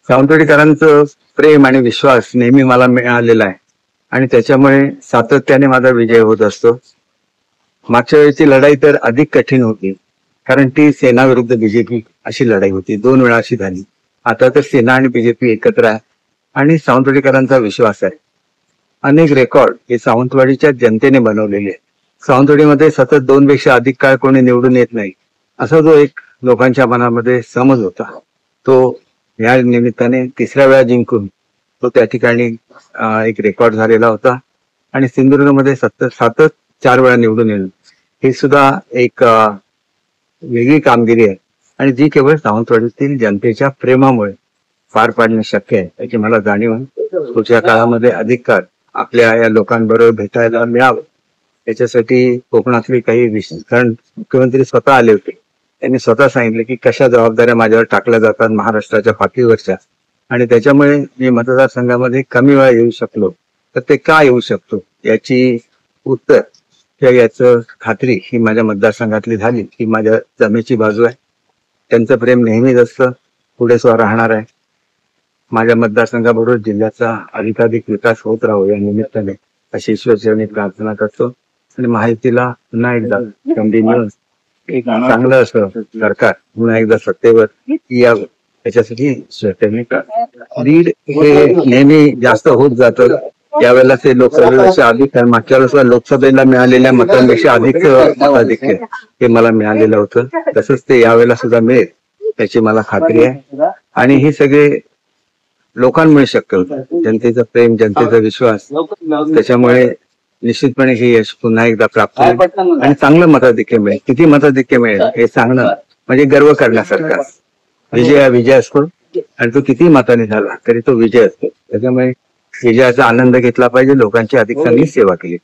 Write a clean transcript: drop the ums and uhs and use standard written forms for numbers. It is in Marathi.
सावंतवाडीकरांचं प्रेम आणि विश्वास नेहमी मला मिळालेला आहे आणि त्याच्यामुळे सातत्याने माझा विजय होत असतो. मागच्या वेळेची लढाई तर अधिक कठीण होती, कारण ती सेना विरुद्ध बीजेपी अशी लढाई होती. 2 वेळा अशी झाली. आता तर सेना आणि बीजेपी एकत्र आहे आणि सावंतवाडीकरांचा विश्वास आहे. अनेक रेकॉर्ड हे सावंतवाडीच्या जनतेने बनवलेले आहेत. सावंतवाडीमध्ये सतत 2 पेक्षा अधिक काळ कोणी निवडून येत नाही, असा जो एक लोकांच्या मनामध्ये समज होता, तो या निमित्ताने 3ऱ्या वेळा जिंकून तो त्या ठिकाणी एक रेकॉर्ड झालेला होता. आणि सिंधुदुर्गमध्ये सतत 4 वेळा निवडून येणं ही सुद्धा एक वेगळी कामगिरी आहे आणि जी केवळ सावंतवाडीतील जनतेच्या प्रेमामुळे पार पाडणे शक्य आहे, याची मला जाणीव आहे. पुढच्या काळामध्ये अधिक काळ आपल्या या लोकांबरोबर भेटायला मिळावं याच्यासाठी कोकणातली काही कारण मुख्यमंत्री स्वतः आले होते. त्यांनी स्वतः सांगितले की कशा जबाबदाऱ्या माझ्यावर टाकल्या जातात महाराष्ट्राच्या पाठीवरच्या, आणि त्याच्यामुळे मी मतदारसंघामध्ये कमी वेळा येऊ शकलो, तर ते का येऊ शकतो याची उत्तर किंवा याचं खात्री ही माझ्या मतदारसंघातली झाली. ही माझ्या जमेची बाजू आहे. त्यांचं प्रेम नेहमीच असतं, पुढे सुद्धा राहणार आहे. माझ्या मतदारसंघाबरोबर जिल्ह्याचा अधिकाधिक विकास होत राहू या निमित्ताने अशी ईश्वरचरणी प्रार्थना करतो. आणि माहितीला पुन्हा एकदा संधी मिळून एक चांगलं असं सरकार पुन्हा एकदा सत्तेवर यावं याच्यासाठी ईश्वरचरणी लीड हे नेहमी जास्त होत जातं. यावेळेला ते लोकसभेपेक्षा अधिक, कारण मागच्या वेळेस लोकसभेला मिळालेल्या मतांपेक्षा अधिक मताधिक्य हे मला मिळालेलं होतं. तसंच ते यावेळेला सुद्धा मिळेल याची मला खात्री आहे. आणि हे सगळे लोकांमुळे शक्य होतं. जनतेचं प्रेम, जनतेचा विश्वास, त्याच्यामुळे निश्चितपणे हे यश पुन्हा एकदा प्राप्त होईल आणि चांगलं मताधिक्य मिळेल. किती मताधिक्य मिळेल हे सांगणं म्हणजे गर्व करण्यासारखं. विजय हा विजय असतो आणि तो किती मताने झाला तरी तो विजय असतो. त्याच्यामुळे विजयाचा आनंद घेतला पाहिजे, लोकांची अधिक चांगली सेवा केली.